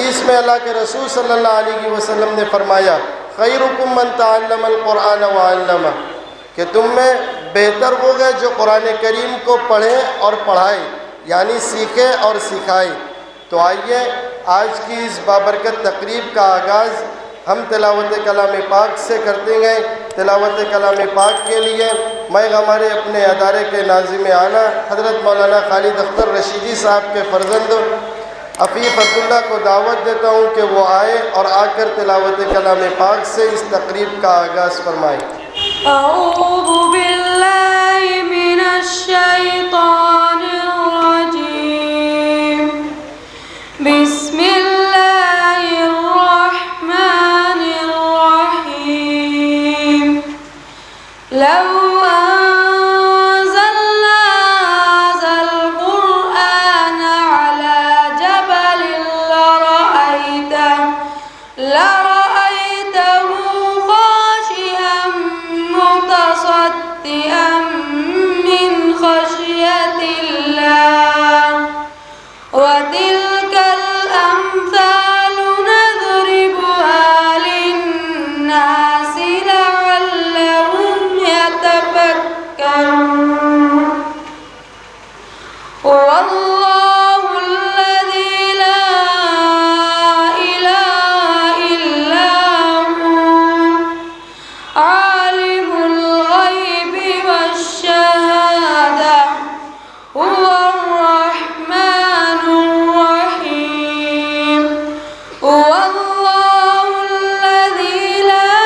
حدیث میں اللہ کے رسول صلی اللہ علیہ وسلم نے فرمایا خیرکم من تعلم القرآن وعلمہ، کہ تم میں بہتر وہ گئے جو قرآن کریم کو پڑھے اور پڑھائے، یعنی سیکھے اور سکھائے۔ تو آئیے آج کی اس بابرکت تقریب کا آغاز ہم تلاوت کلام پاک سے کرتے ہیں۔ تلاوت کلام پاک کے لیے میں ہمارے اپنے ادارے کے ناظم اعلیٰ حضرت مولانا خالد اختر رشیدی صاحب کے فرزند عفیف عبداللہ کو دعوت دیتا ہوں کہ وہ آئے اور آ کر تلاوت کلام پاک سے اس تقریب کا آغاز فرمائیں۔ اعوذ باللہ من الشیطان الرجیم، بسم اللہ الرحمن الرحیم۔ لو انزلنا هذا القرآن على جبل لرأيته خاشعا متصدعا من خشية الله، وتلك الأمثال نضربها للناس لعلهم يتفكرون۔ والله الذي لا إله إلا هو عالم الغيب والشهادة هو الرحمن الرحيم۔ هو الله الذي لا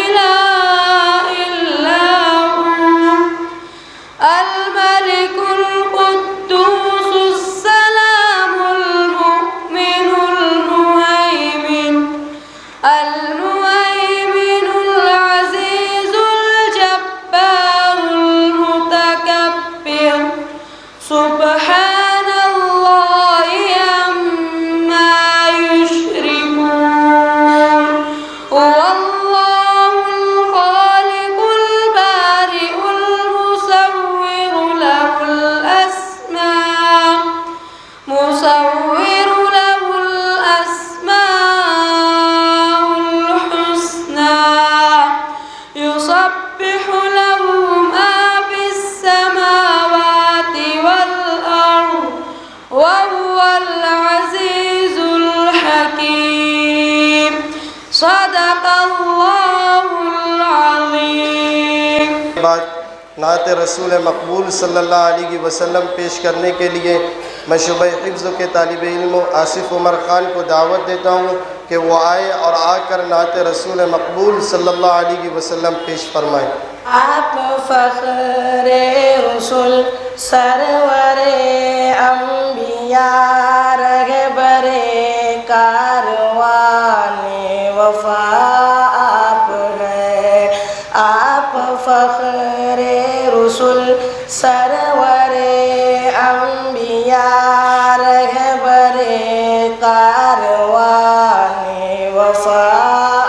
إله إلا هو الملك القدوس السلام المؤمن المهيمن العزيز الجبار المتكبر، سبحان الله عما يشركون۔ هو الله الخالق البارئ المصور له الأسماء الحسنى، يسبح له ما في السماوات والأرض وهو العزيز الحكيم۔ صدق اللہ العظیم۔ بعد نعت رسول مقبول صلی اللہ علیہ وسلم پیش کرنے کے لیے میں شعبہ حفظ کے طالب علم آصف عمر خان کو دعوت دیتا ہوں کہ وہ آئے اور آ کر نعت رسول مقبول صلی اللہ علیہ وسلم پیش فرمائیں۔ آپ فخر رسول سرور انبیاء رہبر کاروان وفا آپ ہیں۔ آپ فخر رسول سرور انبیاء رہبر کاروان وفا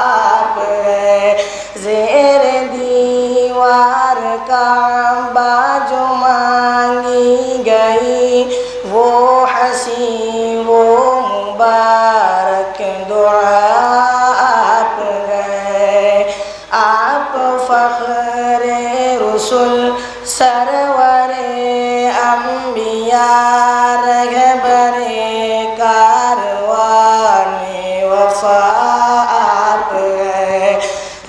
آپ ہیں۔ زیر دیوار کعبہ جو مانگی گئی وہ حسین وہ مبارک دعا آپ ہیں۔ آپ فخر رسول سرور انبیاء رہبر کاروان وفا آپ ہیں۔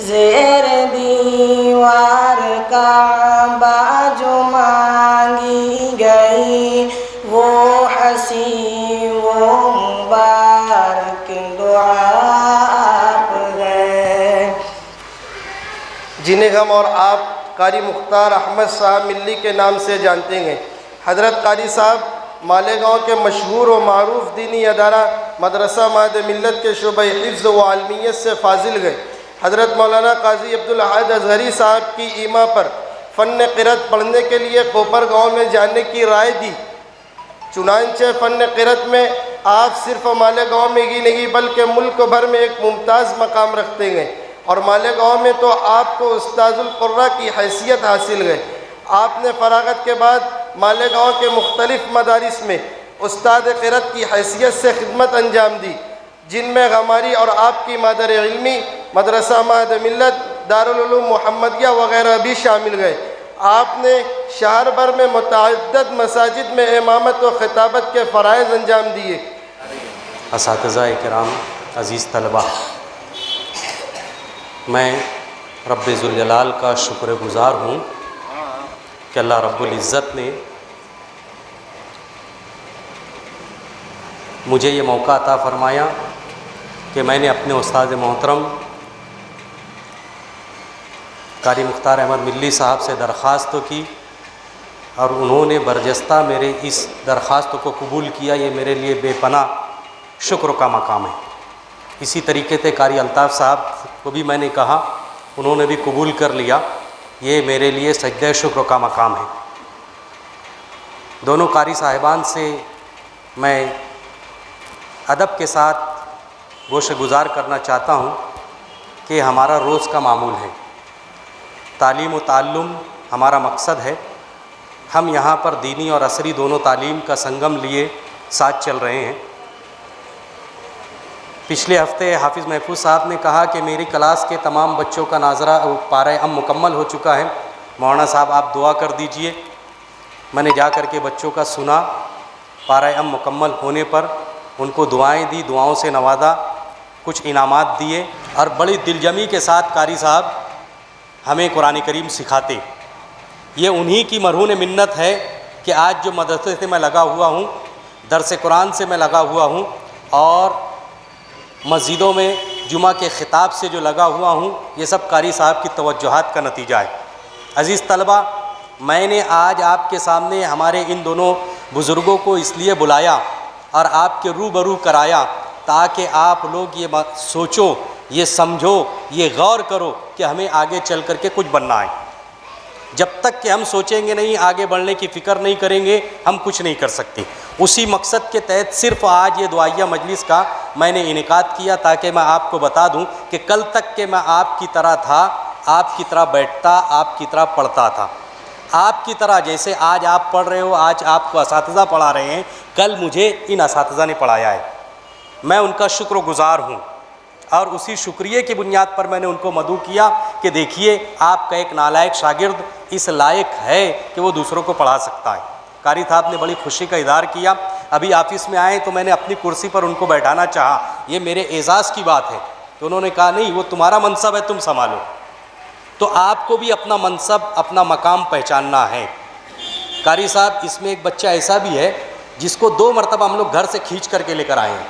زیر دیوار کعبہ جو مانگی گئی وہ حسین وہ مبارک دعا آپ ہیں۔ جنہیں ہم اور آپ قاری مختار احمد صاحب ملی کے نام سے جانتے ہیں۔ حضرت قاری صاحب مالیگاؤں کے مشہور و معروف دینی ادارہ مدرسہ مہد ملت کے شعبہ حفظ و عالمیت سے فاضل گئے۔ حضرت مولانا قاضی عبدالحاد اظہری صاحب کی ایما پر فن قرأت پڑھنے کے لیے کوپر گاؤں میں جانے کی رائے دی۔ چنانچہ فن قرأت میں آپ صرف مالیگاؤں میں ہی نہیں بلکہ ملک بھر میں ایک ممتاز مقام رکھتے ہیں، اور مالیگاؤں میں تو آپ کو استاذ القرآ کی حیثیت حاصل ہے۔ آپ نے فراغت کے بعد مالیگاؤں کے مختلف مدارس میں استاد قرأت کی حیثیت سے خدمت انجام دی، جن میں غماری اور آپ کی مادر علمی مدرسہ مہد ملت دارالعلوم محمدیہ وغیرہ بھی شامل گئے۔ آپ نے شہر بھر میں متعدد مساجد میں امامت و خطابت کے فرائض انجام دیے۔ اساتذہ کرام، عزیز طلبہ، میں رب ذوالجلال کا شکر گزار ہوں کہ اللہ رب العزت نے مجھے یہ موقع عطا فرمایا کہ میں نے اپنے استاد محترم قاری مختار احمد ملی صاحب سے درخواست کی اور انہوں نے برجستہ میرے اس درخواست کو قبول کیا۔ یہ میرے لیے بے پناہ شکر کا مقام ہے۔ اسی طریقے سے قاری الطاف صاحب کو بھی میں نے کہا، انہوں نے بھی قبول کر لیا۔ یہ میرے لیے سجدہ شکر کا مقام ہے۔ دونوں قاری صاحبان سے میں ادب کے ساتھ گوش گزار کرنا چاہتا ہوں کہ ہمارا روز کا معمول ہے، تعلیم و تعلم ہمارا مقصد ہے۔ ہم یہاں پر دینی اور عصری دونوں تعلیم کا سنگم لیے ساتھ چل رہے ہیں۔ پچھلے ہفتے حافظ محفوظ صاحب نے کہا کہ میری کلاس کے تمام بچوں کا ناظرہ پارہ ام مکمل ہو چکا ہے، مولانا صاحب آپ دعا کر دیجئے۔ میں نے جا کر کے بچوں کا سنا، پارہ ام مکمل ہونے پر ان کو دعائیں دی، دعاؤں سے نوازا، کچھ انعامات دیے، اور بڑی دلجمی کے ساتھ قاری صاحب ہمیں قرآن کریم سکھاتے۔ یہ انہی کی مرہون منت ہے کہ آج جو مدرسے سے میں لگا ہوا ہوں، درس قرآن سے میں لگا ہوا ہوں، اور مسجدوں میں جمعہ کے خطاب سے جو لگا ہوا ہوں، یہ سب قاری صاحب کی توجہات کا نتیجہ ہے۔ عزیز طلبہ، میں نے آج آپ کے سامنے ہمارے ان دونوں بزرگوں کو اس لیے بلایا اور آپ کے روبرو کرایا تاکہ آپ لوگ یہ سوچو، یہ سمجھو، یہ غور کرو کہ ہمیں آگے چل کر کے کچھ بننا ہے۔ جب تک کہ ہم سوچیں گے نہیں، آگے بڑھنے کی فکر نہیں کریں گے، ہم کچھ نہیں کر سکتے۔ اسی مقصد کے تحت صرف آج یہ دعائیہ مجلس کا میں نے انعقاد کیا تاکہ میں آپ کو بتا دوں کہ کل تک کہ میں آپ کی طرح تھا، آپ کی طرح بیٹھتا، آپ کی طرح پڑھتا تھا، آپ کی طرح جیسے آج آپ پڑھ رہے ہو، آج آپ کو اساتذہ پڑھا رہے ہیں، کل مجھے ان اساتذہ نے پڑھایا ہے۔ میں ان کا شکر گزار ہوں، اور اسی شکریہ کی بنیاد پر میں نے ان کو مدعو کیا کہ دیکھیے آپ کا ایک نالائق شاگرد اس لائق ہے کہ وہ دوسروں کو پڑھا سکتا ہے۔ قاری صاحب نے بڑی خوشی کا اظہار کیا، ابھی آفس میں آئے تو میں نے اپنی کرسی پر ان کو بیٹھانا چاہا، یہ میرے اعزاز کی بات ہے، تو انہوں نے کہا نہیں، وہ تمہارا منصب ہے، تم سنبھالو۔ تو آپ کو بھی اپنا منصب، اپنا مقام پہچاننا ہے۔ قاری صاحب، اس میں ایک بچہ ایسا بھی ہے جس کو 2 مرتبہ ہم لوگ گھر سے کھینچ کر کے لے کر آئے ہیں،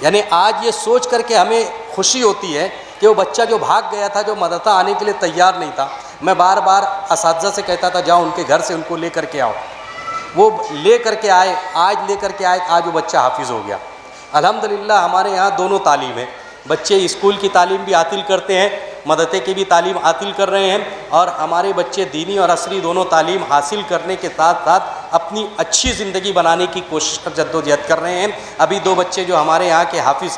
یعنی آج یہ سوچ کر کے ہمیں خوشی ہوتی ہے کہ وہ بچہ جو بھاگ گیا تھا، جو مدرسہ آنے کے لیے تیار نہیں تھا، میں بار بار اساتذہ سے کہتا تھا جاؤ ان کے گھر سے ان کو لے کر کے آؤ، وہ لے کر کے آئے، آج لے کر کے آئے، آج وہ بچہ حافظ ہو گیا۔ الحمدللہ ہمارے یہاں دونوں تعلیم ہے، بچے اسکول کی تعلیم بھی حاصل کرتے ہیں، مدرسے کی بھی تعلیم حاصل کر رہے ہیں، اور ہمارے بچے دینی اور عصری دونوں تعلیم حاصل کرنے کے ساتھ ساتھ اپنی اچھی زندگی بنانے کی کوشش جد و جہد کر رہے ہیں۔ ابھی 2 بچے جو ہمارے یہاں کے حافظ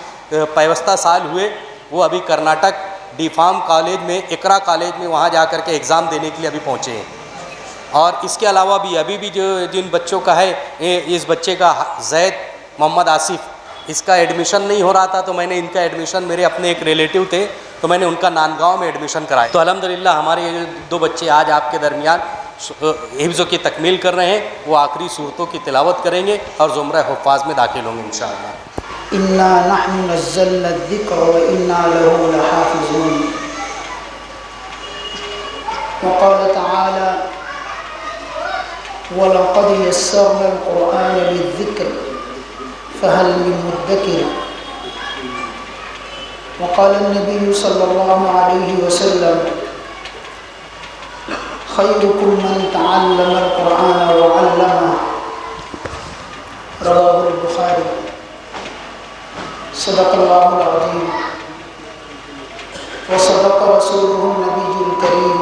پیوستہ سال ہوئے، وہ ابھی کرناٹک ڈی فارم کالج میں، اقرا کالج میں وہاں جا کر کے ایگزام دینے کے لیے ابھی پہنچے ہیں۔ اور اس کے علاوہ بھی ابھی بھی جو جن بچوں کا ہے، اس بچے کا زید محمد آصف، اس کا ایڈمیشن نہیں ہو رہا تھا، تو میں نے ان کا ایڈمیشن، میرے اپنے ایک ریلیٹیو تھے تو میں نے ان کا نانگاؤں میں ایڈمیشن کرایا۔ تو الحمدللہ ہمارے یہ 2 بچے آج آپ کے درمیان حفظ کی تکمیل کر رہے ہیں، وہ آخری صورتوں کی تلاوت کریں گے اور زمرہ حفاظ میں داخل ہوں گے انشاءاللہ۔ اِنَّا نَحْنُ نَزَّلْنَا الذِّكْرَ وَإِنَّا لَهُ لَحَافِظُونَ۔ وقال تعالى: وَلَقَدْ يَسَّرْنَا الْقُرْآنَ لِلذِّكْرِ فَهَلْ مِن مُّدَّكِرٍ۔ وقال النبي صلى الله عليه وسلم: خيركم من تعلم القرآن وعلمه، رواه البخاري۔ صدق الله العظيم وصدق رسوله النبي الكريم،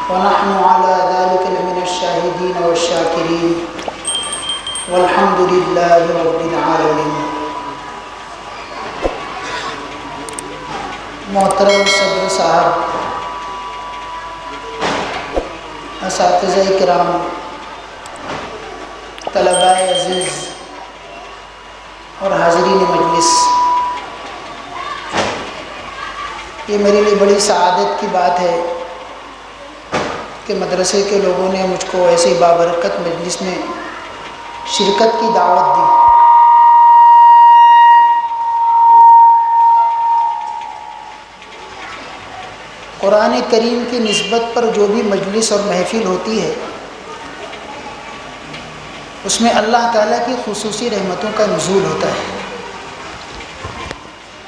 ونحن على ذلك لمن الشاهدين والشاكرين، والحمد لله رب العالمين۔ محترم صدر صاحب، اساتذہ کرام، طلباء عزیز اور حاضرین مجلس، یہ میرے لیے بڑی سعادت کی بات ہے کہ مدرسے کے لوگوں نے مجھ کو ایسی بابرکت مجلس میں شرکت کی دعوت دی۔ قرآن کریم کی نسبت پر جو بھی مجلس اور محفل ہوتی ہے اس میں اللہ تعالیٰ کی خصوصی رحمتوں کا نزول ہوتا ہے،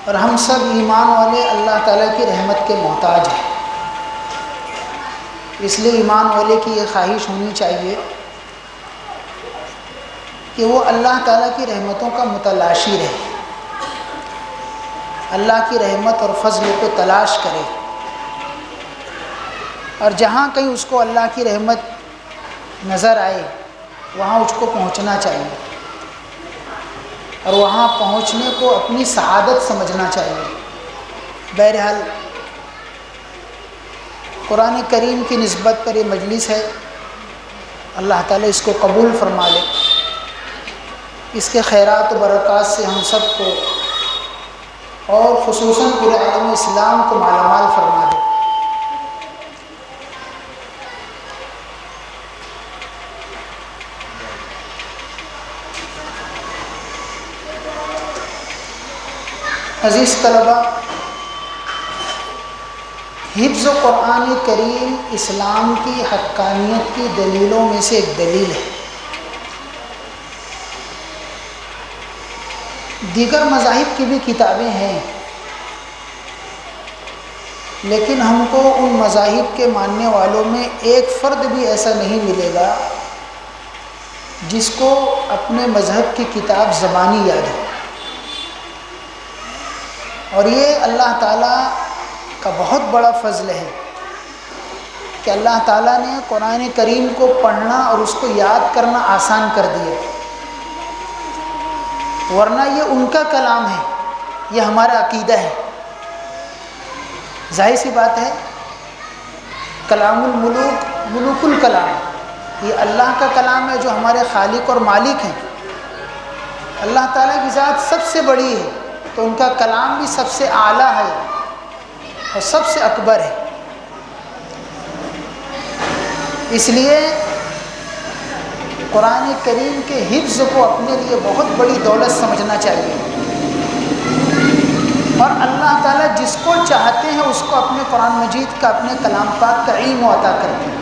اور ہم سب ایمان والے اللہ تعالیٰ کی رحمت کے محتاج ہیں۔ اس لیے ایمان والے کی یہ خواہش ہونی چاہیے کہ وہ اللہ تعالیٰ کی رحمتوں کا متلاشی رہے، اللہ کی رحمت اور فضل کو تلاش کرے، اور جہاں کہیں اس کو اللہ کی رحمت نظر آئے وہاں اس کو پہنچنا چاہیے، اور وہاں پہنچنے کو اپنی سعادت سمجھنا چاہیے۔ بہرحال قرآن کریم کی نسبت پر یہ مجلس ہے، اللہ تعالیٰ اس کو قبول فرما لے، اس کے خیرات و برکات سے ہم سب کو اور خصوصاً پورے عالم اسلام کو مالا مال فرما دے۔ عزیز طلباء، حفظ قرآن کریم اسلام کی حقانیت کی دلیلوں میں سے ایک دلیل ہے۔ دیگر مذاہب کی بھی کتابیں ہیں، لیکن ہم کو ان مذاہب کے ماننے والوں میں ایک فرد بھی ایسا نہیں ملے گا جس کو اپنے مذہب کی کتاب زبانی یاد ہو، اور یہ اللہ تعالیٰ کا بہت بڑا فضل ہے کہ اللہ تعالیٰ نے قرآن کریم کو پڑھنا اور اس کو یاد کرنا آسان کر دیا، ورنہ یہ ان کا کلام ہے، یہ ہمارا عقیدہ ہے۔ ظاہر سی بات ہے، کلام الملوک ملوک الکلام، یہ اللہ کا کلام ہے جو ہمارے خالق اور مالک ہیں۔ اللہ تعالیٰ کی ذات سب سے بڑی ہے تو ان کا کلام بھی سب سے اعلیٰ ہے اور سب سے اکبر ہے۔ اس لیے قرآن کریم کے حفظ کو اپنے لیے بہت بڑی دولت سمجھنا چاہیے، اور اللہ تعالیٰ جس کو چاہتے ہیں اس کو اپنے قرآن مجید کا، اپنے کلام پاک کا علم عطا کرتے ہیں۔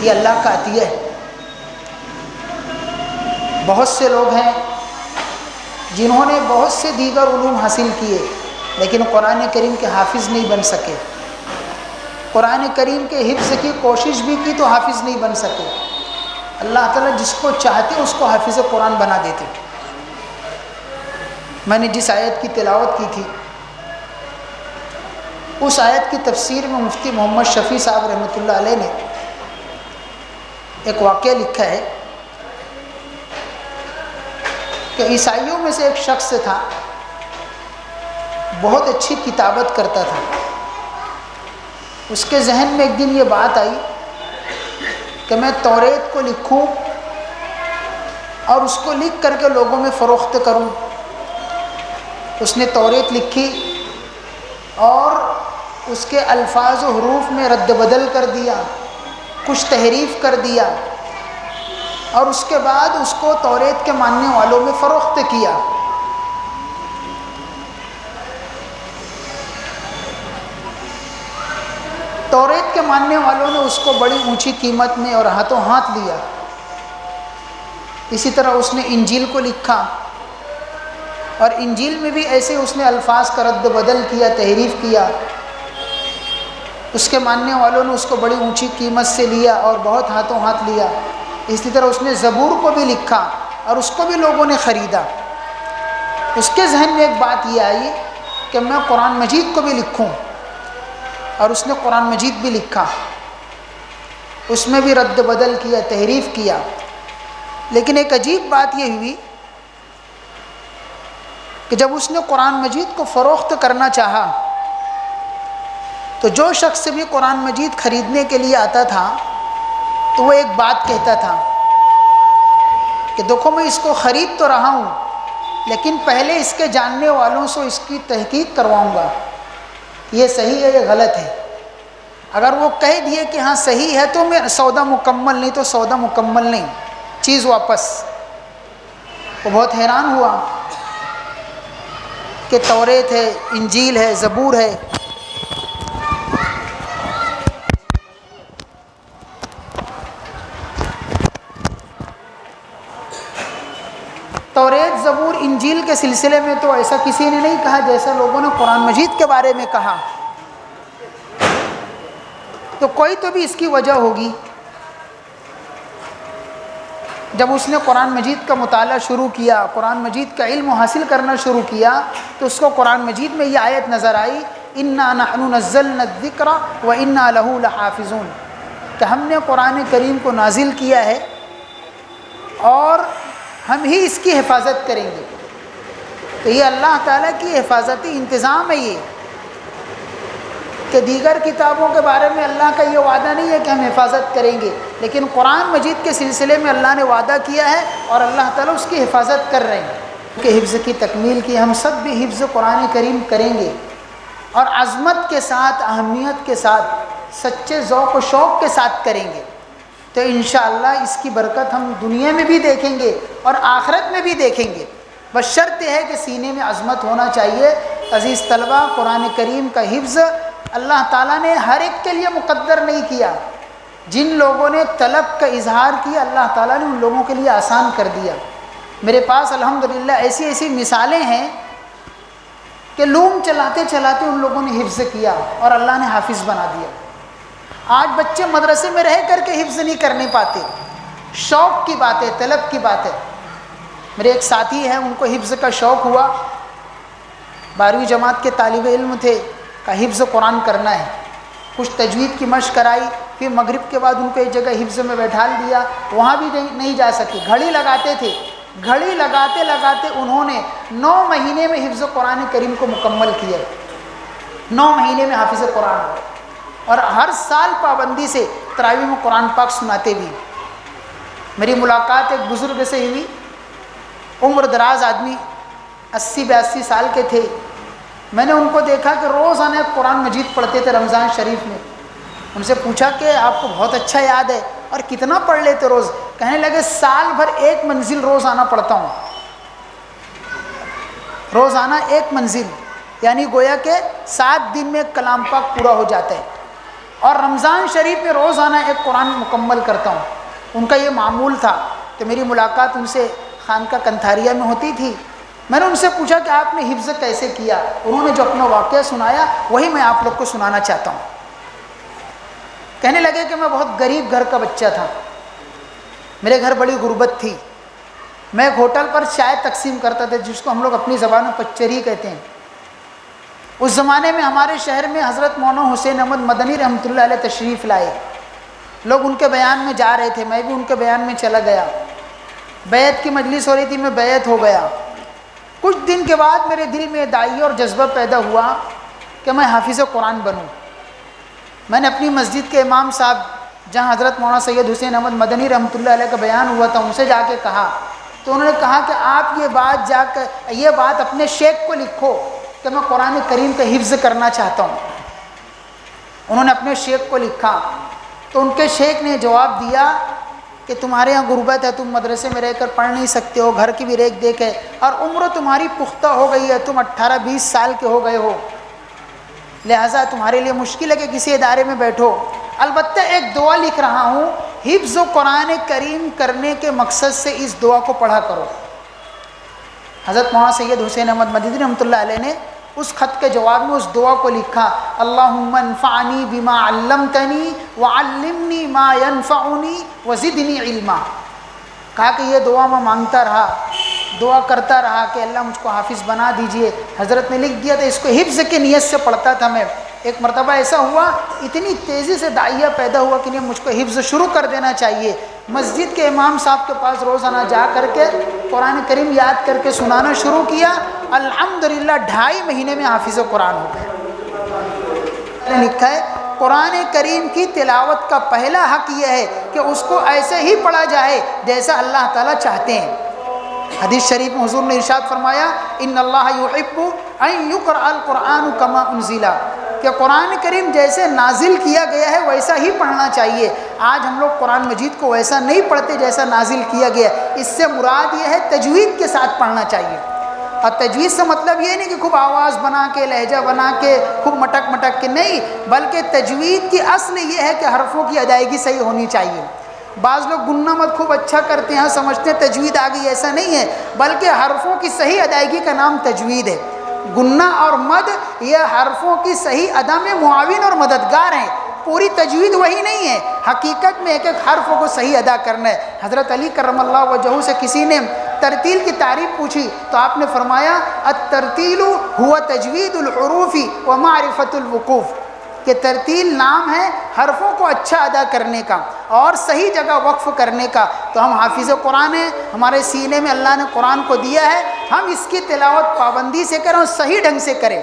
یہ اللہ کا عطیہ ہے۔ بہت سے لوگ ہیں جنہوں نے بہت سے دیگر علوم حاصل کیے لیکن قرآن کریم کے حافظ نہیں بن سکے، قرآن کریم کے حفظ کی کوشش بھی کی تو حافظ نہیں بن سکے۔ اللہ تعالیٰ جس کو چاہتے اس کو حافظ قرآن بنا دیتے۔ میں نے جس آیت کی تلاوت کی تھی اس آیت کی تفسیر میں مفتی محمد شفیع صاحب رحمۃ اللہ علیہ نے ایک واقعہ لکھا ہے کہ عیسائیوں میں سے ایک شخص تھا، بہت اچھی کتابت کرتا تھا۔ اس کے ذہن میں ایک دن یہ بات آئی کہ میں توریت کو لکھوں اور اس کو لکھ کر کے لوگوں میں فروخت کروں۔ اس نے توریت لکھی اور اس کے الفاظ و حروف میں رد بدل کر دیا، کچھ تحریف کر دیا، اور اس کے بعد اس کو توریت کے ماننے والوں میں فروخت کیا۔ توریت کے ماننے والوں نے اس کو بڑی اونچی قیمت میں اور ہاتھوں ہاتھ لیا۔ اسی طرح اس نے انجیل کو لکھا، اور انجیل میں بھی ایسے اس نے الفاظ کا رد بدل کیا، تحریف کیا۔ اس کے ماننے والوں نے اس کو بڑی اونچی قیمت سے لیا اور بہت ہاتھوں ہاتھ لیا۔ اسی طرح اس نے زبور کو بھی لکھا اور اس کو بھی لوگوں نے خریدا۔ اس کے ذہن میں ایک بات یہ آئی کہ میں قرآن مجید کو بھی لکھوں، اور اس نے قرآن مجید بھی لکھا، اس میں بھی رد بدل کیا، تحریف کیا۔ لیکن ایک عجیب بات یہ ہوئی کہ جب اس نے قرآن مجید کو فروخت کرنا چاہا تو جو شخص بھی قرآن مجید خریدنے کے لیے آتا تھا تو وہ ایک بات کہتا تھا کہ دیکھو میں اس کو خرید تو رہا ہوں لیکن پہلے اس کے جاننے والوں سے اس کی تحقیق کرواؤں گا، یہ صحیح ہے یہ غلط ہے۔ اگر وہ کہہ دیے کہ ہاں صحیح ہے تو میں سودا مکمل، نہیں تو سودا مکمل نہیں، چیز واپس۔ وہ بہت حیران ہوا کہ توریت ہے، انجیل ہے، زبور ہے، توریت زبور انجیل کے سلسلے میں تو ایسا کسی نے نہیں کہا جیسا لوگوں نے قرآن مجید کے بارے میں کہا، تو کوئی تو بھی اس کی وجہ ہوگی۔ جب اس نے قرآن مجید کا مطالعہ شروع کیا، قرآن مجید کا علم حاصل کرنا شروع کیا، تو اس کو قرآن مجید میں یہ آیت نظر آئی، اِنَّا نَحْنُ نَزَّلْنَا الذِّكْرَ وَإِنَّا لَهُ لَحَافِظُونَ، کہ ہم نے قرآن کریم کو نازل کیا ہے اور ہم ہی اس کی حفاظت کریں گے۔ تو یہ اللہ تعالیٰ کی حفاظتی انتظام ہے یہ، کہ دیگر کتابوں کے بارے میں اللہ کا یہ وعدہ نہیں ہے کہ ہم حفاظت کریں گے، لیکن قرآن مجید کے سلسلے میں اللہ نے وعدہ کیا ہے اور اللہ تعالیٰ اس کی حفاظت کر رہے ہیں کہ حفظ کی تکمیل کی ہم سب بھی حفظ قرآن کریم کریں گے، اور عظمت کے ساتھ، اہمیت کے ساتھ، سچے ذوق و شوق کے ساتھ کریں گے، تو انشاءاللہ اس کی برکت ہم دنیا میں بھی دیکھیں گے اور آخرت میں بھی دیکھیں گے۔ بس شرط یہ ہے کہ سینے میں عظمت ہونا چاہیے۔ عزیز طلبہ، قرآن کریم کا حفظ اللہ تعالیٰ نے ہر ایک کے لیے مقدر نہیں کیا، جن لوگوں نے طلب کا اظہار کیا اللہ تعالیٰ نے ان لوگوں کے لیے آسان کر دیا۔ میرے پاس الحمدللہ ایسی مثالیں ہیں کہ لوم چلاتے چلاتے ان لوگوں نے حفظ کیا اور اللہ نے حافظ بنا دیا۔ آج بچے مدرسے میں رہ کر کے حفظ نہیں کرنے پاتے، شوق کی بات ہے، طلب کی بات ہے۔ میرے ایک ساتھی ہیں، ان کو حفظ کا شوق ہوا، 12ویں جماعت کے طالب علم تھے، کا حفظ قرآن کرنا ہے، کچھ تجوید کی مشق کرائی، پھر مغرب کے بعد ان کو ایک جگہ حفظ میں بیٹھا دیا، وہاں بھی نہیں جا سکے، گھڑی لگاتے تھے، گھڑی لگاتے لگاتے انہوں نے 9 مہینے میں حفظ قرآن کریم کو مکمل کیا، 9 مہینے میں حافظ قرآن ہو، اور ہر سال پابندی سے تراویح میں قرآن پاک سناتے بھی۔ میری ملاقات ایک بزرگ سے ہوئی، عمر دراز آدمی، 80-82 سال کے تھے۔ میں نے ان کو دیکھا کہ روزانہ قرآن مجید پڑھتے تھے رمضان شریف میں۔ ان سے پوچھا کہ آپ کو بہت اچھا یاد ہے اور کتنا پڑھ لیتے روز؟ کہنے لگے سال بھر 1 منزل روزانہ پڑھتا ہوں، روزانہ 1 منزل، یعنی گویا کہ 7 دن میں کلام پاک پورا ہو جاتا ہے، اور رمضان شریف میں روزانہ 1 قرآن مکمل کرتا ہوں۔ ان کا یہ معمول تھا۔ تو میری ملاقات ان سے خانقاہ کنتھاریہ میں ہوتی تھی۔ میں نے ان سے پوچھا کہ آپ نے حفظ کیسے کیا؟ انہوں نے جو اپنا واقعہ سنایا وہی میں آپ لوگ کو سنانا چاہتا ہوں۔ کہنے لگے کہ میں بہت غریب گھر کا بچہ تھا، میرے گھر بڑی غربت تھی، میں ایک ہوٹل پر چائے تقسیم کرتا تھا، جس کو ہم لوگ اپنی زبان میں پچری کہتے ہیں۔ اس زمانے میں ہمارے شہر میں حضرت مولانا حسین احمد مدنی رحمۃ اللہ علیہ تشریف لائے، لوگ ان کے بیان میں جا رہے تھے، میں بھی ان کے بیان میں چلا گیا، بیعت کی مجلس ہو رہی تھی، میں بیعت ہو گیا۔ کچھ دن کے بعد میرے دل میں داعیہ اور جذبہ پیدا ہوا کہ میں حافظ قرآن بنوں۔ میں نے اپنی مسجد کے امام صاحب، جہاں حضرت مولانا سید حسین احمد مدنی رحمۃ اللہ علیہ کا بیان ہوا تھا، ان سے جا کے کہا، تو انہوں نے کہا کہ آپ یہ بات اپنے شیخ کو لکھو کہ میں قرآن کریم کا حفظ کرنا چاہتا ہوں۔ انہوں نے اپنے شیخ کو لکھا، تو ان کے شیخ نے جواب دیا کہ تمہارے یہاں غربت ہے، تم مدرسے میں رہ کر پڑھ نہیں سکتے ہو، گھر کی بھی ریکھ دیکھ ہے، اور عمر تمہاری پختہ ہو گئی ہے، تم 18-20 سال کے ہو گئے ہو، لہٰذا تمہارے لیے مشکل ہے کہ کسی ادارے میں بیٹھو۔ البتہ ایک دعا لکھ رہا ہوں، حفظ قرآن کریم کرنے کے مقصد سے اس دعا کو پڑھا کرو۔ حضرت مولانا سید حسین احمد مدنی رحمۃ اللہ علیہ نے اس خط کے جواب میں اس دعا کو لکھا، اللہم انفعنی بما علمتنی وعلمنی ما ینفعنی وزدنی علما۔ کہا کہ یہ دعا میں مانگتا رہا، دعا کرتا رہا کہ اللہ مجھ کو حافظ بنا دیجئے۔ حضرت نے لکھ دیا تھا، اس کو حفظ کی نیت سے پڑھتا تھا میں۔ ایک مرتبہ ایسا ہوا، اتنی تیزی سے داعیہ پیدا ہوا کہ نہیں مجھ کو حفظ شروع کر دینا چاہیے۔ مسجد کے امام صاحب کے پاس روزانہ جا کر کے قرآن کریم یاد کر کے سنانا شروع کیا۔ الحمدللہ 2.5 مہینے میں حافظ قرآن ہو گئے۔ لکھا ہے قرآن کریم کی تلاوت کا پہلا حق یہ ہے کہ کہ اس کو ایسے ہی پڑھا جائے جیسا اللہ تعالیٰ چاہتے ہیں۔ حدیث شریف میں حضور نے ارشاد فرمایا ان اللہ یحب ان یقرأ القرآن کما انزل، کہ قرآن کریم جیسے نازل کیا گیا ہے ویسا ہی پڑھنا چاہیے۔ آج ہم لوگ قرآن مجید کو ویسا نہیں پڑھتے جیسا نازل کیا گیا، اس سے مراد یہ ہے تجوید کے ساتھ پڑھنا چاہیے۔ اور تجوید سے مطلب یہ نہیں کہ خوب آواز بنا کے لہجہ بنا کے خوب مٹک مٹک کے، نہیں، بلکہ تجوید کی اصل یہ ہے کہ حرفوں کی ادائیگی صحیح ہونی چاہیے۔ بعض لوگ گنہ مت خوب اچھا کرتے ہیں، سمجھتے ہیں تجوید آ گئی، ایسا نہیں ہے، بلکہ حرفوں کی صحیح ادائیگی کا نام تجوید ہے۔ گنہ اور مد یہ حرفوں کی صحیح ادا میں معاون اور مددگار ہیں، پوری تجوید وہی نہیں ہے، حقیقت میں ایک ایک حرف کو صحیح ادا کرنا ہے۔ حضرت علی کرم اللہ وجہہ سے کسی نے ترتیل کی تعریف پوچھی تو آپ نے فرمایا الترتیل هو تجوید الحروف و معرفت الوقوف، کہ ترتیل نام ہے حرفوں کو اچھا ادا کرنے کا اور صحیح جگہ وقف کرنے کا۔ تو ہم حافظ قرآن ہیں، ہمارے سینے میں اللہ نے قرآن کو دیا ہے، ہم اس کی تلاوت پابندی سے کریں اور صحیح ڈھنگ سے کریں۔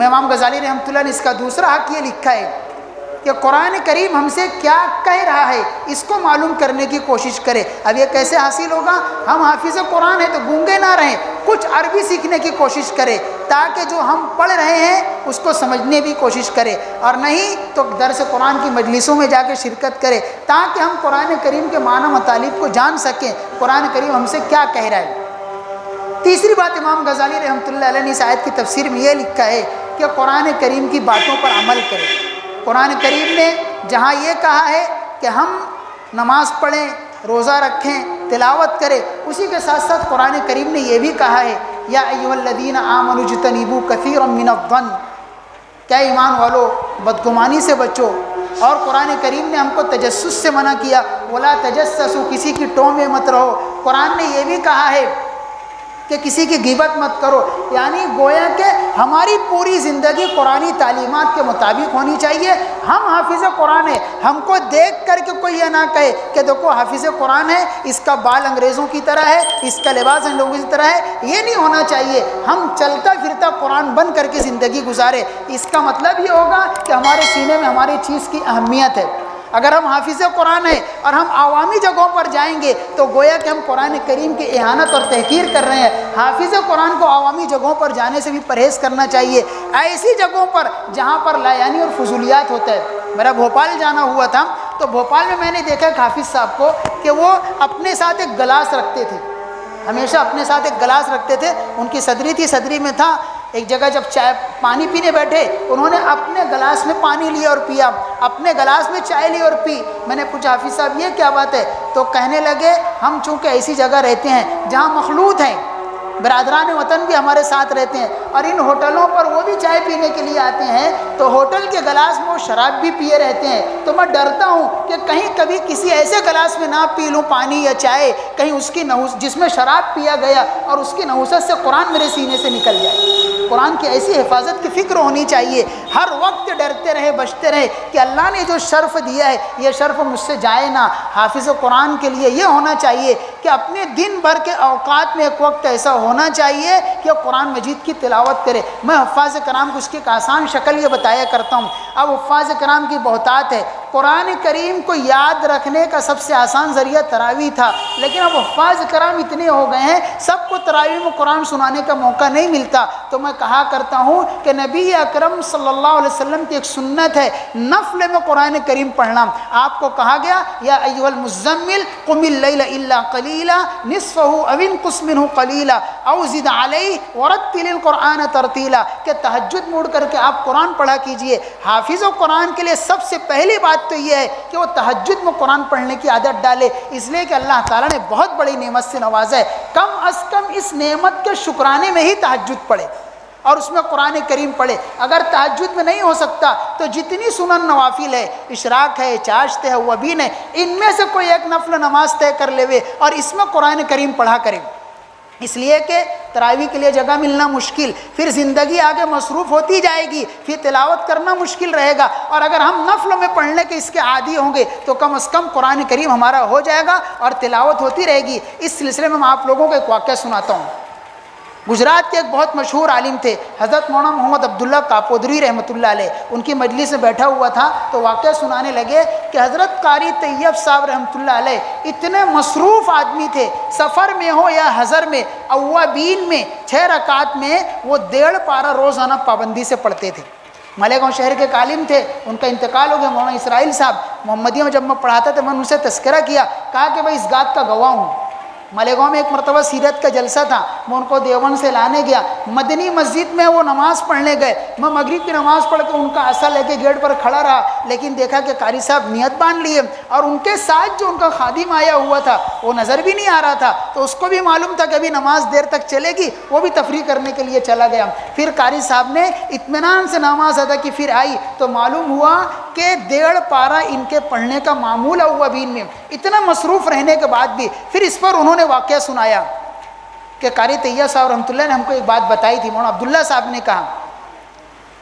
امام غزالی رحمۃ اللہ نے اس کا دوسرا حق یہ لکھا ہے کہ قرآن کریم ہم سے کیا کہہ رہا ہے اس کو معلوم کرنے کی کوشش کرے۔ اب یہ کیسے حاصل ہوگا؟ ہم حافظ قرآن ہیں تو گونگے نہ رہیں، کچھ عربی سیکھنے کی کوشش کرے تاکہ جو ہم پڑھ رہے ہیں اس کو سمجھنے کی کوشش کرے، اور نہیں تو درس قرآن کی مجلسوں میں جا کے شرکت کرے تاکہ ہم قرآن کریم کے معنی مطالب کو جان سکیں، قرآن کریم ہم سے کیا کہہ رہا ہے۔ تیسری بات امام غزالی رحمۃ اللہ علیہ نے اس آیت کی تفسیر میں یہ لکھا ہے کہ قرآن کریم کی باتوں پر عمل کرے۔ قرآن کریم نے جہاں یہ کہا ہے کہ ہم نماز پڑھیں، روزہ رکھیں، تلاوت کریں، اسی کے ساتھ ساتھ قرآن کریم نے یہ بھی کہا ہے یا ایھا الذین آمنوا اجتنبوا کثیرا من الظن، کیا ایمان والو بدگمانی سے بچو۔ اور قرآن کریم نے ہم کو تجسس سے منع کیا، ولا تجسسوا، کسی کی ٹو میں مت رہو۔ قرآن نے یہ بھی کہا ہے کہ کسی کی غیبت مت کرو، یعنی گویا کہ ہماری پوری زندگی قرآنی تعلیمات کے مطابق ہونی چاہیے۔ ہم حافظ قرآن ہیں، ہم کو دیکھ کر کے کوئی یہ نہ کہے کہ دیکھو حافظ قرآن ہے، اس کا بال انگریزوں کی طرح ہے، اس کا لباس ان لوگوں کی طرح ہے، یہ نہیں ہونا چاہیے۔ ہم چلتا پھرتا قرآن بن کر کے زندگی گزارے، اس کا مطلب یہ ہوگا کہ ہمارے سینے میں ہماری چیز کی اہمیت ہے۔ اگر ہم حافظ قرآن ہیں اور ہم عوامی جگہوں پر جائیں گے تو گویا کہ ہم قرآن کریم کی اہانت اور تحقیر کر رہے ہیں۔ حافظ قرآن کو عوامی جگہوں پر جانے سے بھی پرہیز کرنا چاہیے، ایسی جگہوں پر جہاں پر لایانی اور فضولیات ہوتا ہے۔ میرا بھوپال جانا ہوا تھا تو بھوپال میں نے دیکھا کہ حافظ صاحب کو کہ وہ اپنے ساتھ ایک گلاس رکھتے تھے، ہمیشہ اپنے ساتھ ایک گلاس رکھتے تھے۔ ان کی صدری تھی، صدری میں تھا، ایک جگہ جب چائے پانی پینے بیٹھے انہوں نے اپنے گلاس میں پانی لیا اور پیا، اپنے گلاس میں چائے لی اور پی۔ میں نے پوچھا حافظ صاحب یہ کیا بات ہے؟ تو کہنے لگے ہم چونکہ ایسی جگہ رہتے ہیں جہاں مخلوط ہیں، برادران وطن بھی ہمارے ساتھ رہتے ہیں، اور ان ہوٹلوں پر وہ بھی چائے پینے کے لیے آتے ہیں تو ہوٹل کے گلاس میں وہ شراب بھی پیے رہتے ہیں، تو میں ڈرتا ہوں کہ کہیں کبھی کسی ایسے گلاس میں نہ پی لوں پانی یا چائے، کہیں اس کی جس میں شراب پیا گیا اور اس کی نحوست سے قرآن میرے سینے سے نکل جائے۔ قرآن کی ایسی حفاظت کی فکر ہونی چاہیے، ہر وقت ڈرتے رہے، بچتے رہے کہ اللہ نے جو شرف دیا ہے یہ شرف مجھ سے جائے نہ۔ حافظ قرآن کے لیے یہ ہونا چاہیے کہ اپنے دن بھر کے اوقات میں ایک وقت ایسا ہونا چاہیے کہ قرآن مجید کی تلاوت کرے۔ میں حفاظ کرام کو اس کی ایک آسان شکل یہ بتایا کرتا ہوں۔ اب حفاظ کرام کی بہتات ہے، قرآن کریم کو یاد رکھنے کا سب سے آسان ذریعہ تراویح تھا، لیکن اب حفاظ کرام اتنے ہو گئے ہیں سب کو تراویح میں قرآن سنانے کا موقع نہیں ملتا۔ تو میں کہا کرتا ہوں کہ نبی اکرم صلی اللہ علیہ وسلم کی ایک سنت ہے نفل میں قرآن کریم پڑھنا۔ آپ کو کہا گیا یا ایھا المزمل قم اللیل الا قلیلا نصفہ او انقص منہ قلیلا او زد علیہ ورتل القرآن ترتیلا، کہ تہجد میں اٹھ کر کے آپ قرآن پڑھا کیجئے۔ حافظ و قرآن کے لیے سب سے پہلی بات تو یہ ہے کہ وہ تہجد میں قرآن پڑھنے کی عادت ڈالے، اس لیے کہ اللہ تعالیٰ نے بہت بڑی نعمت سے نوازا ہے، کم از کم اس نعمت کے شکرانے میں ہی تہجد پڑھے اور اس میں قرآن کریم پڑھے۔ اگر تہجد میں نہیں ہو سکتا تو جتنی سنن نوافل ہے، اشراق ہے، چاشت ہے، وبین ہے، ان میں سے کوئی ایک نفل نماز طے کر لے اور اس میں قرآن کریم پڑھا کرے، اس لیے کہ تراویح کے لیے جگہ ملنا مشکل، پھر زندگی آگے مصروف ہوتی جائے گی، پھر تلاوت کرنا مشکل رہے گا، اور اگر ہم نفل میں پڑھنے کے اس کے عادی ہوں گے تو کم از کم قرآن کریم ہمارا ہو جائے گا اور تلاوت ہوتی رہے گی۔ اس سلسلے میں آپ لوگوں کو ایک واقعہ سناتا ہوں۔ گجرات کے ایک بہت مشہور عالم تھے حضرت مولانا محمد عبداللہ کاپودری رحمۃ اللہ علیہ، ان کی مجلس میں بیٹھا ہوا تھا تو واقعہ سنانے لگے کہ حضرت قاری طیب صاحب رحمۃ اللہ علیہ اتنے مصروف آدمی تھے، سفر میں ہو یا حضر میں، اوابین میں 6 رکعت میں وہ 1.5 پارہ روزانہ پابندی سے پڑھتے تھے۔ مالیگاؤں شہر کے ایک عالم تھے، ان کا انتقال ہو گیا، مولانا اسرائیل صاحب۔ محمدیہ میں جب میں پڑھاتا تھا میں نے ان سے تذکرہ کیا، کہا کہ میں اس بات کا گواہ ہوں۔ مالیگاؤں میں ایک مرتبہ سیرت کا جلسہ تھا، میں ان کو دیوبند سے لانے گیا، مدنی مسجد میں وہ نماز پڑھنے گئے، میں مغرب کی نماز پڑھ کے ان کا عصا لے کے گیٹ پر کھڑا رہا، لیکن دیکھا کہ قاری صاحب نیت باندھ لیے اور ان کے ساتھ جو ان کا خادم آیا ہوا تھا وہ نظر بھی نہیں آ رہا تھا، تو اس کو بھی معلوم تھا کہ ابھی نماز دیر تک چلے گی، وہ بھی تفریح کرنے کے لیے چلا گیا۔ پھر قاری صاحب نے اطمینان سے نماز ادا کی، پھر آئی تو معلوم ہوا کہ 1.5 پارہ ان کے پڑھنے کا معمول اوابین میں، اتنا مصروف رہنے کے بعد بھی۔ پھر اس پر انہوں نے واقعہ سنایا کہ قاری طیب صاحب رحمۃ اللہ نے ہم کو ایک بات بتائی تھی۔ مولانا عبداللہ صاحب نے کہا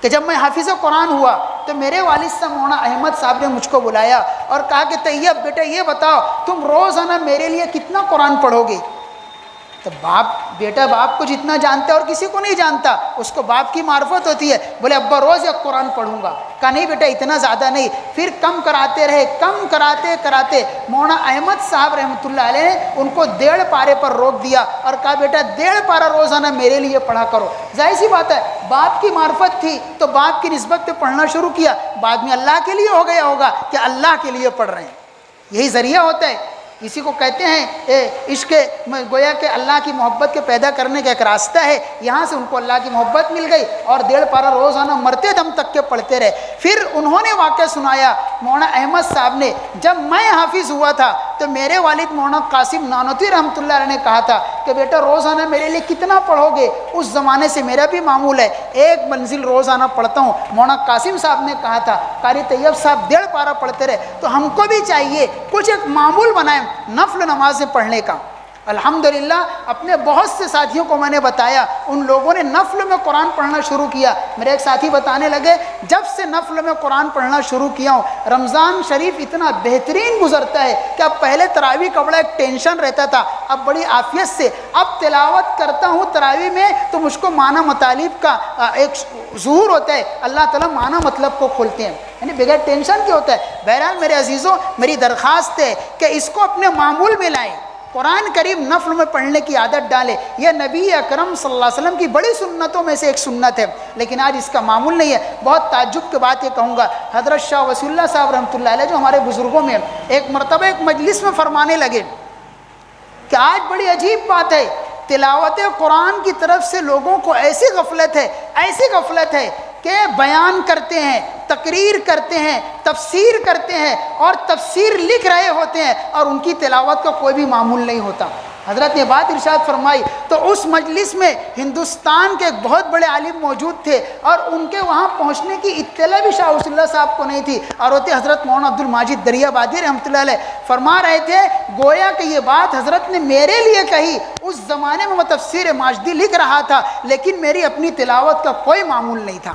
کہ جب میں حافظ قرآن ہوا تو میرے والد صاحب مولانا احمد صاحب نے مجھ کو بلایا اور کہا کہ طیب بیٹا یہ بتاؤ تم روزانہ میرے لیے کتنا قرآن پڑھو گے؟ تو بیٹا باپ کو جتنا جانتا ہے اور کسی کو نہیں جانتا، اس کو باپ کی معرفت ہوتی ہے۔ بولے ابا روز 1 قرآن پڑھوں گا۔ کہا نہیں بیٹا اتنا زیادہ نہیں۔ پھر کم کراتے رہے، کم کراتے مولانا احمد صاحب رحمۃ اللہ علیہ نے ان کو 1.5 پارے پر روک دیا اور کہا بیٹا 1.5 پارہ روزانہ میرے لیے پڑھا کرو۔ ظاہر سی بات ہے باپ کی معرفت تھی تو باپ کی نسبت پہ پڑھنا شروع کیا، بعد میں اللہ کے لیے ہو گیا ہوگا کہ اللہ کے لیے پڑھ رہے ہیں۔ یہی ذریعہ ہوتا ہے، اسی کو کہتے ہیں عشق، گویا کہ اللہ کی محبت کے پیدا کرنے کا ایک راستہ ہے۔ یہاں سے ان کو اللہ کی محبت مل گئی اور 1.5 پارہ روزانہ مرتے دم تک کے پڑھتے رہے۔ پھر انہوں نے واقعہ سنایا مولانا احمد صاحب نے، جب میں حافظ ہوا تھا تو میرے والد مولانا قاسم نانوتوی رحمۃ اللہ علیہ نے کہا تھا کہ بیٹا روزانہ میرے لیے کتنا پڑھو گے؟ اس زمانے سے میرا بھی معمول ہے 1 منزل روزانہ پڑھتا ہوں۔ مولانا قاسم صاحب نے کہا تھا قاری طیب صاحب 1.5 پارہ پڑھتے رہے، تو ہم کو بھی چاہیے کچھ ایک معمول بنائیں نفل نمازیں پڑھنے کا۔ الحمدللہ اپنے بہت سے ساتھیوں کو میں نے بتایا، ان لوگوں نے نفل میں قرآن پڑھنا شروع کیا۔ میرے ایک ساتھی بتانے لگے جب سے نفل میں قرآن پڑھنا شروع کیا ہوں رمضان شریف اتنا بہترین گزرتا ہے کہ اب پہلے تراویح کا بڑا ایک ٹینشن رہتا تھا، اب بڑی عافیت سے اب تلاوت کرتا ہوں تراویح میں تو مجھ کو معنی مطالب کا ایک ظہور ہوتا ہے، اللہ تعالیٰ معنی مطلب کو کھولتے ہیں، یعنی بغیر ٹینشن کے ہوتا ہے۔ بہرحال میرے عزیزوں میری درخواست ہے کہ اس کو اپنے معمول میں لائیں، قرآن کریم نفل میں پڑھنے کی عادت ڈالے۔ یہ نبی اکرم صلی اللہ علیہ وسلم کی بڑی سنتوں میں سے ایک سنت ہے، لیکن آج اس کا معمول نہیں ہے۔ بہت تعجب کی بات یہ کہوں گا، حضرت شاہ وصی اللہ صاحب رحمۃ اللہ علیہ جو ہمارے بزرگوں میں ایک مرتبہ ایک مجلس میں فرمانے لگے کہ آج بڑی عجیب بات ہے، تلاوت قرآن کی طرف سے لوگوں کو ایسی غفلت ہے کہ بیان کرتے ہیں، تقریر کرتے ہیں، تفسیر کرتے ہیں اور تفسیر لکھ رہے ہوتے ہیں اور ان کی تلاوت کا کوئی بھی معمول نہیں ہوتا۔ حضرت نے بات ارشاد فرمائی تو اس مجلس میں ہندوستان کے ایک بہت بڑے عالم موجود تھے اور ان کے وہاں پہنچنے کی اطلاع بھی شاہ وصی اللہ صاحب کو نہیں تھی، اور ہوتے حضرت مولانا عبد الماجد دریابادی رحمۃ اللہ علیہ فرما رہے تھے گویا کہ یہ بات حضرت نے میرے لیے کہی، اس زمانے میں میں تفسیر ماجدی لکھ رہا تھا لیکن میری اپنی تلاوت کا کوئی معمول نہیں تھا۔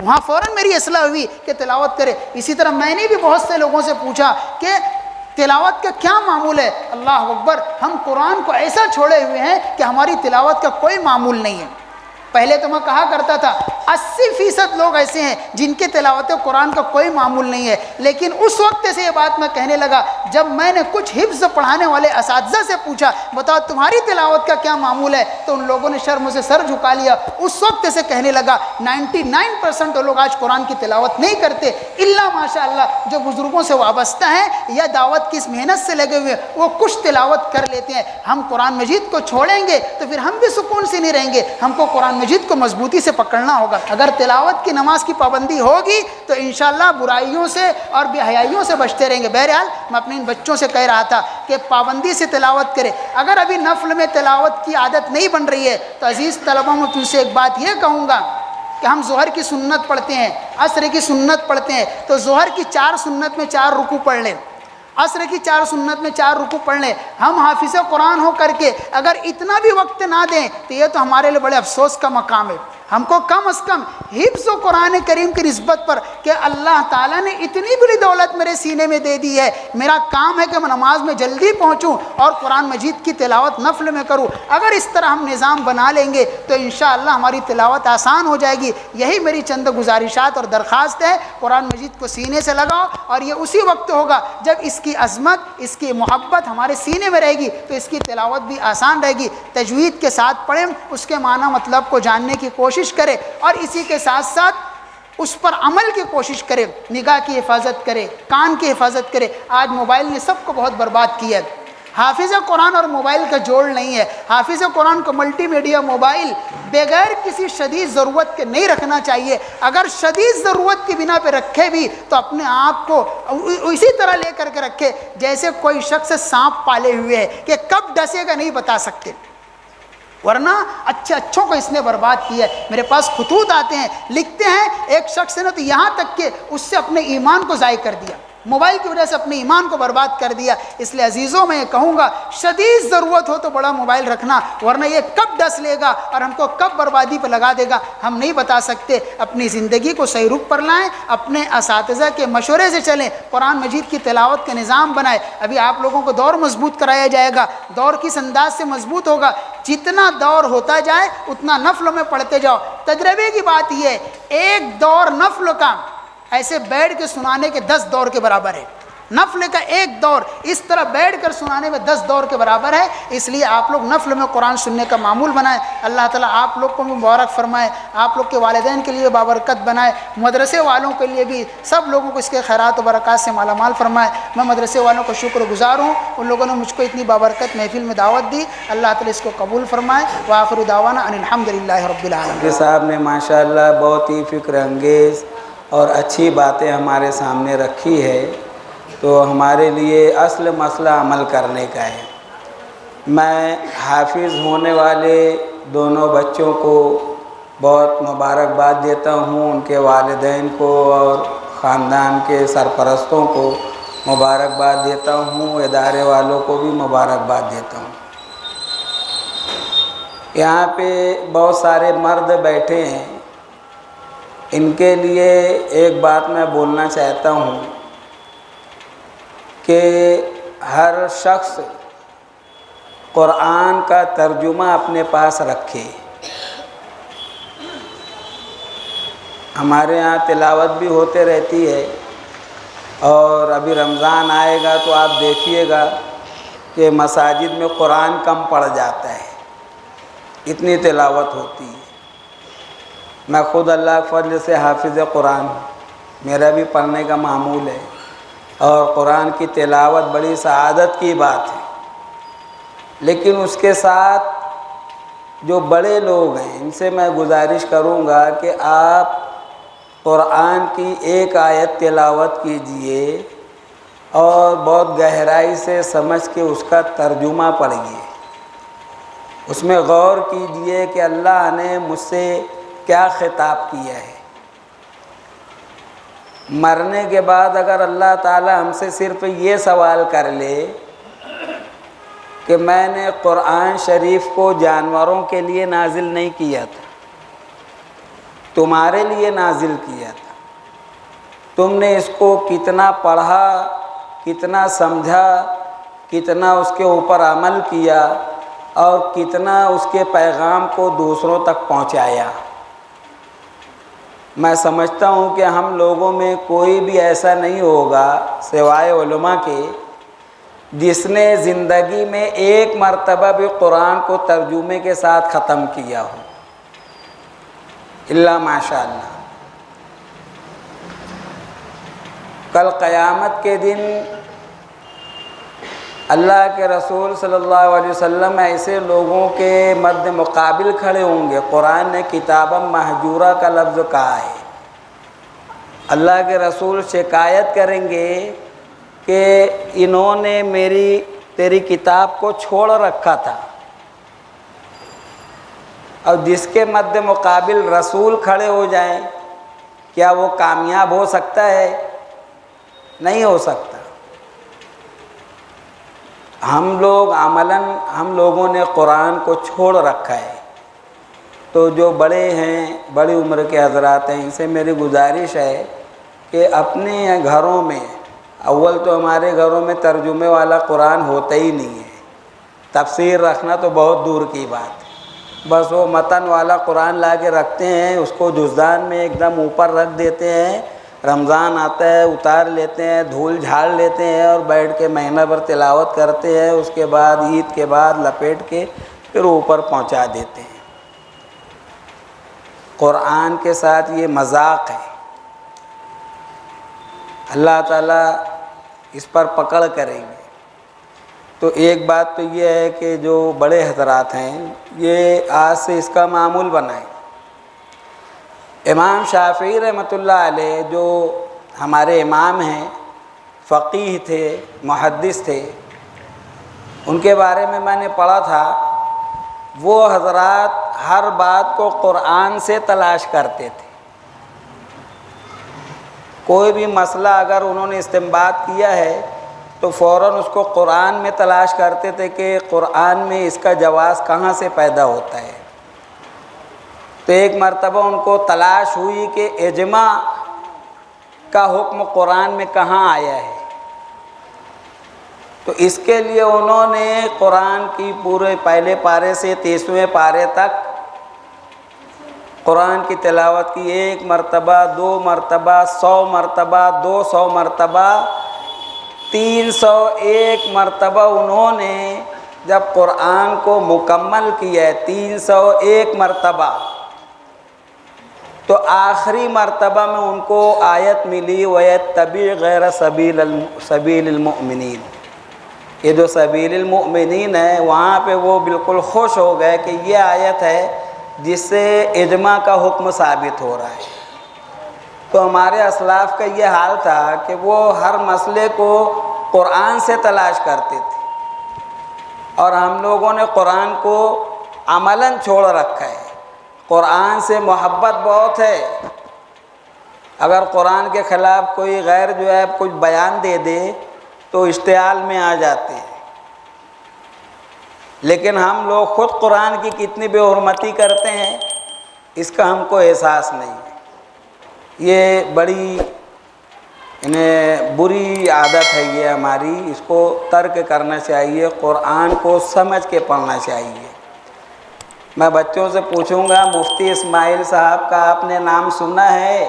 وہاں فوراً میری اصلاح ہوئی کہ تلاوت کرے۔ اسی طرح میں نے بھی بہت سے لوگوں سے پوچھا کہ تلاوت کا کیا معمول ہے؟ اللہ اکبر، ہم قرآن کو ایسا چھوڑے ہوئے ہیں کہ ہماری تلاوت کا کوئی معمول نہیں ہے۔ پہلے تو میں کہا کرتا تھا 80% لوگ ایسے ہیں جن کے تلاوت قرآن کا کوئی معمول نہیں ہے، لیکن اس وقت سے یہ بات میں کہنے لگا جب میں نے کچھ حفظ پڑھانے والے اساتذہ سے پوچھا بتاؤ تمہاری تلاوت کا کیا معمول ہے، تو ان لوگوں نے شرم سے سر جھکا لیا۔ اس وقت سے کہنے لگا 99% لوگ آج قرآن کی تلاوت نہیں کرتے، الا ماشاء اللہ جو بزرگوں سے وابستہ ہیں یا دعوت کی اس محنت سے لگے ہوئے وہ کچھ تلاوت کر لیتے ہیں۔ ہم قرآن مجید کو چھوڑیں گے تو پھر ہم بھی سکون سے نہیں رہیں گے، ہم کو قرآن مجید کو مضبوطی سے پکڑنا ہوگا۔ اگر تلاوت کی نماز کی پابندی ہوگی تو انشاءاللہ برائیوں سے اور بے حیائیوں سے بچتے رہیں گے۔ بہرحال میں اپنے ان بچوں سے کہہ رہا تھا کہ پابندی سے تلاوت کرے۔ اگر ابھی نفل میں تلاوت کی عادت نہیں بن رہی ہے تو عزیز طلبہ میں تم سے ایک بات یہ کہوں گا کہ ہم ظہر کی سنت پڑھتے ہیں، عصر کی سنت پڑھتے ہیں، تو ظہر کی 4 سنت میں 4 رکوع پڑھ لیں، عصر کی 4 سنت میں 4 رکوع پڑھ لیں۔ ہم حافظ قرآن ہو کر کے اگر اتنا بھی وقت نہ دیں تو یہ تو ہمارے لیے بڑے افسوس کا مقام ہے۔ ہم کو کم از کم حفظ و قرآن کریم کی نسبت پر کہ اللہ تعالیٰ نے اتنی بڑی دولت میرے سینے میں دے دی ہے، میرا کام ہے کہ میں نماز میں جلدی پہنچوں اور قرآن مجید کی تلاوت نفل میں کروں، اگر اس طرح ہم نظام بنا لیں گے تو انشاءاللہ ہماری تلاوت آسان ہو جائے گی۔ یہی میری چند گزارشات اور درخواست ہے، قرآن مجید کو سینے سے لگاؤ، اور یہ اسی وقت ہوگا جب اس کی عظمت، اس کی محبت ہمارے سینے میں رہے گی تو اس کی تلاوت بھی آسان رہے گی۔ تجوید کے ساتھ پڑھیں، اس کے معنی مطلب کو جاننے کی کوشش کرے، اور اسی کے ساتھ ساتھ اس پر عمل کی کوشش کرے، نگاہ کی حفاظت کرے، کان کی حفاظت کرے۔ آج موبائل نے سب کو بہت برباد کیا ہے۔ حافظ قرآن اور موبائل کا جوڑ نہیں ہے۔ حافظ قرآن کو ملٹی میڈیا موبائل بغیر کسی شدید ضرورت کے نہیں رکھنا چاہیے، اگر شدید ضرورت کی بنا پہ رکھے بھی تو اپنے آپ کو اسی طرح لے کر کے رکھے جیسے کوئی شخص سانپ پالے ہوئے ہے کہ کب ڈسے گا نہیں بتا سکتے، ورنہ اچھوں کو اس نے برباد کیا ہے۔ میرے پاس خطوط آتے ہیں، لکھتے ہیں ایک شخص نے تو یہاں تک کہ اس سے اپنے ایمان کو ضائع کر دیا، موبائل کی وجہ سے اپنے ایمان کو برباد کر دیا۔ اس لیے عزیزوں میں یہ کہوں گا شدید ضرورت ہو تو بڑا موبائل رکھنا، ورنہ یہ کب ڈس لے گا اور ہم کو کب بربادی پہ لگا دے گا ہم نہیں بتا سکتے۔ اپنی زندگی کو صحیح رخ پر لائیں، اپنے اساتذہ کے مشورے سے چلیں، قرآن مجید کی تلاوت کا نظام بنائیں۔ ابھی آپ لوگوں کو دور مضبوط کرایا جائے گا، دور کس انداز سے مضبوط ہوگا، جتنا دور ہوتا جائے اتنا نفل میں پڑھتے جاؤ۔ تجربے کی بات یہ ہے، ایک دور نفل کا ایسے بیٹھ کے سنانے کے 10 دور کے برابر ہے۔ نفل کا ایک دور اس طرح بیٹھ کر سنانے میں 10 دور کے برابر ہے۔ اس لیے آپ لوگ نفل میں قرآن سننے کا معمول بنائیں۔ اللہ تعالیٰ آپ لوگ کو بھی مبارک فرمائے، آپ لوگ کے والدین کے لیے بابرکت بنائے، مدرسے والوں کے لیے بھی سب لوگوں کو اس کے خیرات و برکات سے مالا مال فرمائے۔ میں مدرسے والوں کا شکر گزار ہوں، ان لوگوں نے مجھ کو اتنی بابرکت محفل میں دعوت دی، اللہ تعالیٰ اس کو قبول فرمائے۔ وآخر دعوانا ان الحمدللہ رب العالمین۔ صاحب نے ماشاءاللہ بہت ہی فکر انگیز اور اچھی باتیں ہمارے سامنے رکھی ہے، تو ہمارے لیے اصل مسئلہ عمل کرنے کا ہے۔ میں حافظ ہونے والے دونوں بچوں کو بہت مبارکباد دیتا ہوں، ان کے والدین کو اور خاندان کے سرپرستوں کو مبارکباد دیتا ہوں، ادارے والوں کو بھی مبارکباد دیتا ہوں۔ یہاں پہ بہت سارے مرد بیٹھے ہیں، ان کے لیے ایک بات میں بولنا چاہتا ہوں کہ ہر شخص قرآن کا ترجمہ اپنے پاس رکھے۔ ہمارے ہاں تلاوت بھی ہوتے رہتی ہے، اور ابھی رمضان آئے گا تو آپ دیکھیے گا کہ مساجد میں قرآن کم پڑ جاتا ہے، اتنی تلاوت ہوتی ہے۔ میں خود اللہ کے فضل سے حافظ قرآن ہوں، میرا بھی پڑھنے کا معمول ہے، اور قرآن کی تلاوت بڑی سعادت کی بات ہے۔ لیکن اس کے ساتھ جو بڑے لوگ ہیں ان سے میں گزارش کروں گا کہ آپ قرآن کی ایک آیت تلاوت کیجئے اور بہت گہرائی سے سمجھ کے اس کا ترجمہ پڑھیے، اس میں غور کیجئے کہ اللہ نے مجھ سے کیا خطاب کیا ہے۔ مرنے کے بعد اگر اللہ تعالی ہم سے صرف یہ سوال کر لے کہ میں نے قرآن شریف کو جانوروں کے لیے نازل نہیں کیا تھا، تمہارے لیے نازل کیا تھا، تم نے اس کو کتنا پڑھا، کتنا سمجھا، کتنا اس کے اوپر عمل کیا، اور کتنا اس کے پیغام کو دوسروں تک پہنچایا۔ میں سمجھتا ہوں کہ ہم لوگوں میں کوئی بھی ایسا نہیں ہوگا سوائے علماء کے جس نے زندگی میں ایک مرتبہ بھی قرآن کو ترجمے کے ساتھ ختم کیا ہو، اللہ ماشاء اللہ۔ کل قیامت کے دن اللہ کے رسول صلی اللہ علیہ وسلم ایسے لوگوں کے مد مقابل کھڑے ہوں گے۔ قرآن نے کتابا مہجورہ کا لفظ کہا ہے۔ اللہ کے رسول شکایت کریں گے کہ انہوں نے تیری کتاب کو چھوڑ رکھا تھا، اور جس کے مد مقابل رسول کھڑے ہو جائیں کیا وہ کامیاب ہو سکتا ہے؟ نہیں ہو سکتا۔ ہم لوگ عملاً ہم لوگوں نے قرآن کو چھوڑ رکھا ہے، تو جو بڑے ہیں، بڑی عمر کے حضرات ہیں، ان سے میری گزارش ہے کہ اپنے گھروں میں، اول تو ہمارے گھروں میں ترجمے والا قرآن ہوتا ہی نہیں ہے، تفسیر رکھنا تو بہت دور کی بات ہے، بس وہ متن والا قرآن لا کے رکھتے ہیں، اس کو جزدان میں ایک دم اوپر رکھ دیتے ہیں، رمضان آتا ہے اتار لیتے ہیں، دھول جھاڑ لیتے ہیں اور بیٹھ کے مہینہ بھر تلاوت کرتے ہیں، اس کے بعد عید کے بعد لپیٹ کے پھر اوپر پہنچا دیتے ہیں۔ قرآن کے ساتھ یہ مذاق ہے، اللہ تعالیٰ اس پر پکڑ کریں گے۔ تو ایک بات تو یہ ہے کہ جو بڑے حضرات ہیں یہ آج سے اس کا معمول بنائیں۔ امام شافعی رحمۃ اللہ علیہ جو ہمارے امام ہیں، فقیہ تھے، محدث تھے، ان کے بارے میں نے پڑھا تھا، وہ حضرات ہر بات کو قرآن سے تلاش کرتے تھے۔ کوئی بھی مسئلہ اگر انہوں نے استنباط کیا ہے تو فوراً اس کو قرآن میں تلاش کرتے تھے کہ قرآن میں اس کا جواز کہاں سے پیدا ہوتا ہے۔ تو ایک مرتبہ ان کو تلاش ہوئی کہ اجماع کا حکم قرآن میں کہاں آیا ہے، تو اس کے لیے انہوں نے قرآن کی پورے پہلے پارے سے 30ویں پارے تک قرآن کی تلاوت کی، 1 مرتبہ، 2 مرتبہ، 100 مرتبہ، 200 مرتبہ، 301 مرتبہ انہوں نے جب قرآن کو مکمل کیا ہے 301 مرتبہ، تو آخری مرتبہ میں ان کو آیت ملی وَيَتَّبِعْ غَيْرَ سَبِيلِ الْمُؤْمِنِينَ۔ یہ جو سبیل المؤمنین ہے وہاں پہ وہ بالکل خوش ہو گئے کہ یہ آیت ہے جس سے اجماع کا حکم ثابت ہو رہا ہے۔ تو ہمارے اسلاف کا یہ حال تھا کہ وہ ہر مسئلے کو قرآن سے تلاش کرتے تھے، اور ہم لوگوں نے قرآن کو عملاً چھوڑ رکھا ہے۔ قرآن سے محبت بہت ہے، اگر قرآن کے خلاف کوئی غیر جو ہے کچھ بیان دے دے تو اشتعال میں آ جاتے ہیں، لیکن ہم لوگ خود قرآن کی کتنی بے حرمتی کرتے ہیں اس کا ہم کو احساس نہیں ہے۔ یہ بڑی بری عادت ہے یہ ہماری، اس کو ترک کرنا چاہیے، قرآن کو سمجھ کے پڑھنا چاہیے۔ میں بچوں سے پوچھوں گا مفتی اسماعیل صاحب کا آپ نے نام سنا ہے؟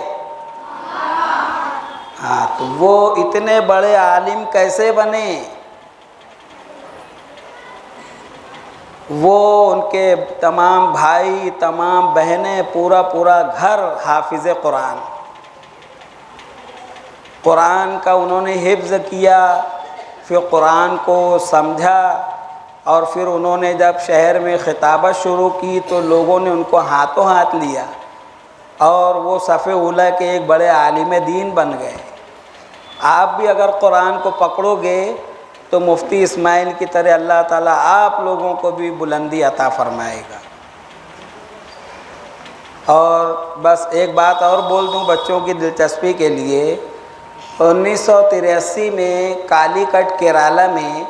ہاں، تو وہ اتنے بڑے عالم کیسے بنے؟ وہ ان کے تمام بھائی، تمام بہنیں، پورا گھر حافظ قرآن، قرآن کا انہوں نے حفظ کیا، پھر قرآن کو سمجھا، اور پھر انہوں نے جب شہر میں خطابت شروع کی تو لوگوں نے ان کو ہاتھوں ہاتھ لیا اور وہ صف اولی کے ایک بڑے عالم دین بن گئے۔ آپ بھی اگر قرآن کو پکڑو گے تو مفتی اسماعیل کی طرح اللہ تعالیٰ آپ لوگوں کو بھی بلندی عطا فرمائے گا۔ اور بس ایک بات اور بول دوں بچوں کی دلچسپی کے لیے، 1983 میں کالی کٹ کیرالہ میں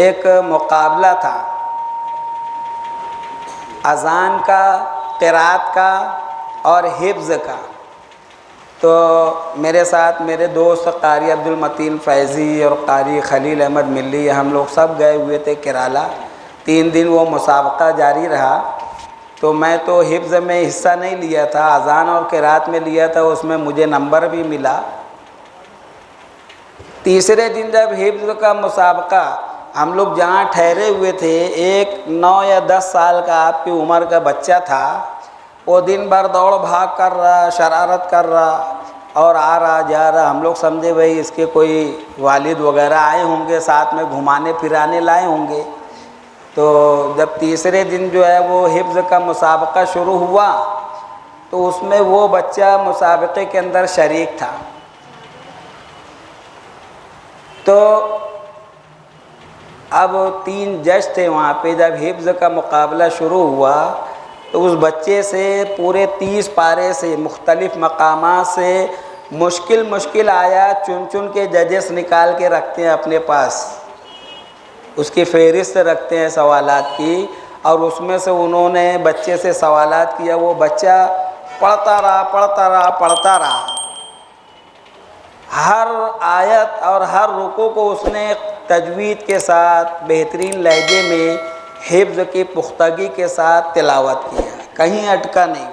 ایک مقابلہ تھا، اذان کا، قرات کا اور حفظ کا۔ تو میرے ساتھ میرے دوست قاری عبدالمتین فیضی اور قاری خلیل احمد ملی، ہم لوگ سب گئے ہوئے تھے کیرالہ۔ 3 دن وہ مسابقہ جاری رہا، تو میں تو حفظ میں حصہ نہیں لیا تھا، اذان اور قرات میں لیا تھا، اس میں مجھے نمبر بھی ملا۔ تیسرے دن جب حفظ کا مسابقہ، ہم لوگ جہاں ٹھہرے ہوئے تھے، ایک 9 یا 10 سال کا آپ کی عمر کا بچہ تھا، وہ دن بھر دوڑ بھاگ کر رہا، شرارت کر رہا اور آ رہا جا رہا۔ ہم لوگ سمجھے بھائی اس کے کوئی والد وغیرہ آئے ہوں گے، ساتھ میں گھمانے پھرانے لائے ہوں گے۔ تو جب تیسرے دن جو ہے وہ حفظ کا مسابقہ شروع ہوا تو اس میں وہ بچہ مسابقے کے اندر شریک تھا۔ تو اب 3 جج تھے وہاں پہ، جب حفظ کا مقابلہ شروع ہوا تو اس بچے سے پورے 30 پارے سے مختلف مقامات سے مشکل آیات چن کے ججز نکال کے رکھتے ہیں اپنے پاس، اس کی فہرست رکھتے ہیں سوالات کی، اور اس میں سے انہوں نے بچے سے سوالات کیا، وہ بچہ پڑھتا رہا، ہر آیت اور ہر رکوع کو اس نے تجوید کے ساتھ بہترین لہجے میں حفظ کی پختگی کے ساتھ تلاوت کیا، کہیں اٹکا نہیں۔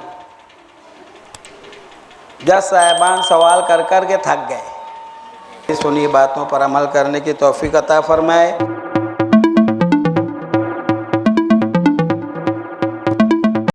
جج صاحبان سوال کر کے تھک گئے۔ سنی باتوں پر عمل کرنے کی توفیق عطا فرمائے۔